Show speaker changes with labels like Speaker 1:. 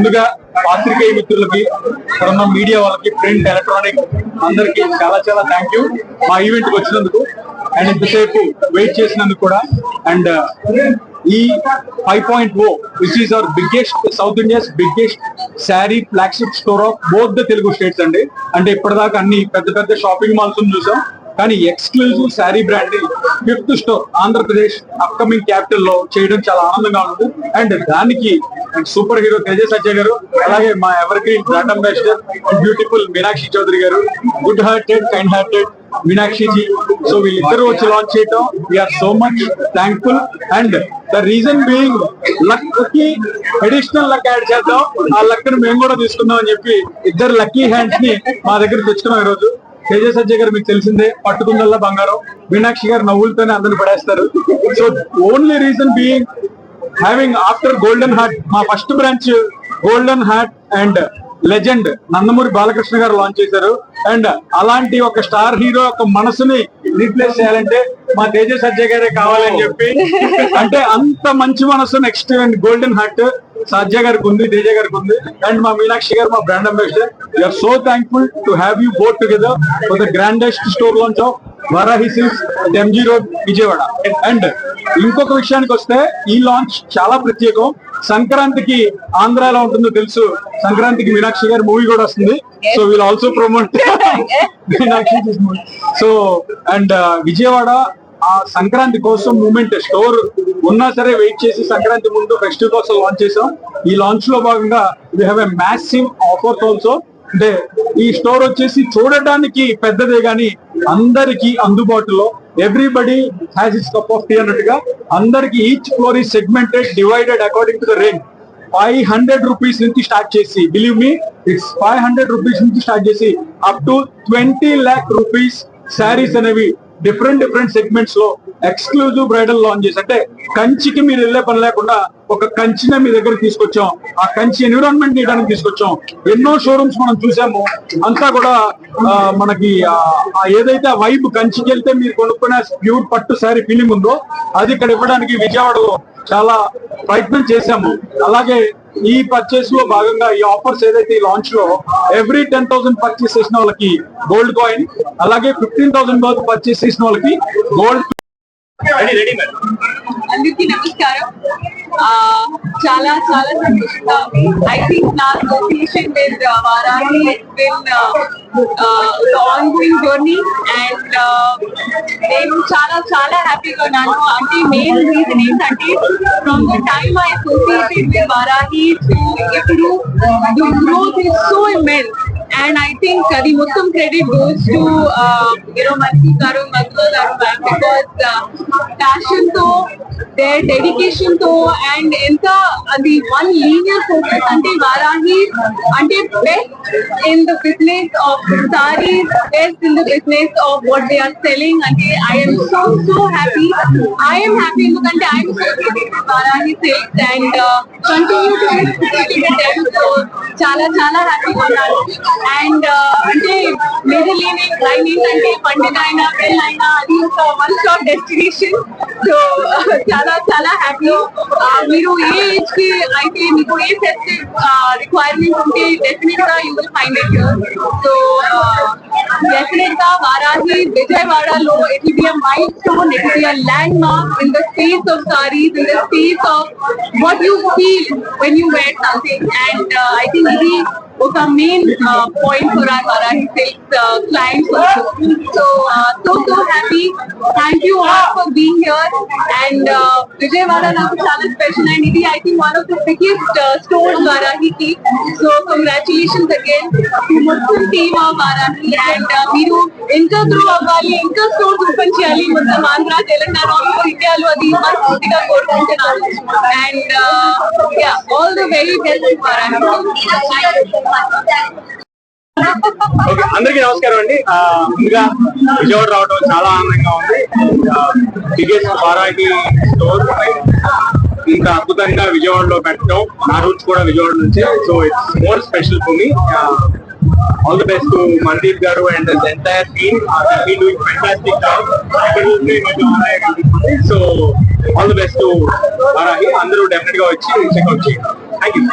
Speaker 1: ముందుగా పాత్రికేయ మిత్రులకి, ఇక్కడున్న మీడియా వాళ్ళకి, ప్రింట్, ఎలక్ట్రానిక్ అందరికి చాలా చాలా థ్యాంక్ యూ మా ఈవెంట్ కి వచ్చినందుకు అండ్ ఇంతసేపు వెయిట్ చేసినందుకు కూడా. అండ్ ఈ 5.0 which is our biggest, south India's biggest sari flagship store of both the Telugu states అండి. అంటే ఇప్పటిదాకా అన్ని పెద్ద పెద్ద షాపింగ్ మాల్స్ చూసాం, కానీ exclusive sari brand 5th store Andhra Pradesh upcoming capital లో చేయడం చాలా ఆనందంగా ఉంది. అండ్ దానికి సూపర్ హీరో తేజ సజ్జయ్ గారు, అలాగే మా evergreen brand ambassador beautiful Meenakshi Chaudhary garu, good hearted kind hearted Meenakshi ji, so వీళ్ళిద్దరూ వచ్చి లాంచ్ చేయటం we're so much thankful. And the reason being luck కి అడిషనల్ లక్ యాడ్ చేద్దాం, ఆ లక్ ని మేము కూడా తీసుకుందాం అని చెప్పి ఇద్దరు లక్కీ హ్యాండ్స్ ని మా దగ్గర తెచ్చుకున్నాం ఈ రోజు. తేజ సజ్జయ్ గారు మీకు తెలిసిందే, పట్టుకుందల్లా బంగారం. మీనాక్షి గారు నవ్వులతోనే అందరిని పడేస్తారు. So only reason being having after golden heart, మా first branch golden heart and legend Nandamuri Balakrishna garu launch చేశారు. అండ్ అలాంటి ఒక స్టార్ హీరో యొక్క మనసుని రీప్లేస్ చేయాలంటే మా తేజ సజ్జయ్ గారే కావాలని చెప్పి, అంటే అంత మంచి మనసు నెక్స్ట్ గోల్డెన్ హార్ట్ సజ్జయ్ గారికి ఉంది, తేజ గారికి ఉంది. అండ్ మా మీనాక్షి గారు మా brand ambassador. We're so thankful to have you both together for the grandest store launch of Varahi silks MG road Vijayawada. And ఇంకొక విషయానికి వస్తే ఈ లాంచ్ చాలా ప్రత్యేకం. సంక్రాంతికి ఆంధ్ర ఎలా ఉంటుందో తెలుసు, సంక్రాంతికి మీనాక్షి గారి మూవీ కూడా వస్తుంది. So we'll also promote Meenakshi movie. So and Vijayawada ఆ సంక్రాంతి కోసం మూమెంట్ స్టోర్ ఉన్నా సరే వెయిట్ చేసి సంక్రాంతి ముందు ఫెస్టివల్ కోసం లాంచ్ చేసాం. ఈ లాంచ్ లో భాగంగా we have a massive offers also. అంటే ఈ స్టోర్ వచ్చేసి చూడటానికి పెద్దదే గానీ అందరికి అందుబాటులో, everybody has its cup of tea అన్నట్టుగా అందరికి ఈచ్ ఫ్లోర్ ఈ segmented, divided according to the range. 500 rupees నుంచి స్టార్ట్ చేసి, బిలీవ్ మీ ఇట్స్ 500 రూపీస్ నుంచి స్టార్ట్ చేసి up to 20 lakh rupees sarees అనేవి డిఫరెంట్ సెగ్మెంట్స్ లో ఎక్స్క్లూజివ్ బ్రైడల్ లాంచ్ చేసి, అంటే కంచికి మీరు వెళ్ళే పని లేకుండా ఒక కంచినే మీ దగ్గర తీసుకొచ్చాం. ఆ కంచి ఎన్విరాన్మెంట్ తీయడానికి తీసుకొచ్చాం. ఎన్నో షోరూమ్స్ మనం చూసాము, అంతా కూడా మనకి ఏదైతే ఆ వైబ్ కంచికి వెళ్తే మీరు కొనుక్కునే ప్యూర్ పట్టు శారీ ఫీలింగ్ ఉందో అది ఇక్కడ ఇవ్వడానికి విజయవాడలో చాలా ప్రయత్నం చేశాము. అలాగే ఈ పర్చేస్ లో భాగంగా ఈ ఆఫర్స్ ఏదైతే ఈ లాంచ్ లో ఎవ్రీ 10,000 పర్చేస్ చేసిన వాళ్ళకి గోల్డ్ కాయిన్, అలాగే 15,000 వరకు పర్చేస్ చేసిన వాళ్ళకి గోల్డ్.
Speaker 2: అందరికీ నమస్కారం. చాలా చాలా సంతోషంగా ఉంది. ఐ థింక్ నా association with Varahi ongoing journey and నేను చాలా చాలా హ్యాపీగా ఉన్నాను. అంటే మెయిన్ రీజన్ ఏంటంటే from the time I associated with Varahi to ఇప్పుడు the growth is so immense. And I think the Muslim credit goes to Mansi Garu, Madhu Garu, because passion to their dedication to and the one linear focus ante Varahi ante best in the business of sarees, best in the business of what they are selling. Ante I am so happy. I am happy because I am associated with Varahi Silks and continue to be associated with them. So చాలా happy ఉన్నాను. And అంటే majorly line ఏంటంటే పండుగ అయినా పెళ్ళైనా అది ఒక one stop destination. So చాలా హ్యాపీ. మీరు ఏ ఏజ్ కి అయితే మీకు ఏ ఫెస్టివ్ రిక్వైర్మెంట్ ఉంటే డెఫినెట్ గా you will find it here. So definite గా వారాహి విజయవాడలో it will be a mile stone, it will be a land mark in the space of saris, in the space of what you feel when you wear something. And I think ఇది ఒక main point for our Varahi Silks clients also. So happy. Thank you all for being here. And Vijayawada నాకు చాలా special and ఇది I think one of the biggest stores Varahi ki. So congratulations again to మొత్తం team of Varahi. And మీరు ఇంకా grow అవ్వాలి, ఇంకా stores open చేయాలి మొత్తం ఆంధ్ర, తెలంగాణ, ఇండియాలో. అది మనస్ఫూర్తిగా కోరుకుంటున్నాను. And all the very best to Varahi.
Speaker 1: అందరికీ నమస్కారం అండి. ముందుగా విజయవాడ రావడం చాలా ఆనందంగా ఉంది. బిగ్గెస్ట్ వారాహి స్టోర్ ఇంత అద్భుతంగా విజయవాడలో పెట్టడం, నా రూట్స్ కూడా విజయవాడ నుంచి. So it's more special for me. All the best to Mandeep garu and the entire team. They are doing fantastic job. So all the best Varahi, అందరూ డెఫినెట్ గా వచ్చి చెక్అవుట్ చేయండి. Thank you.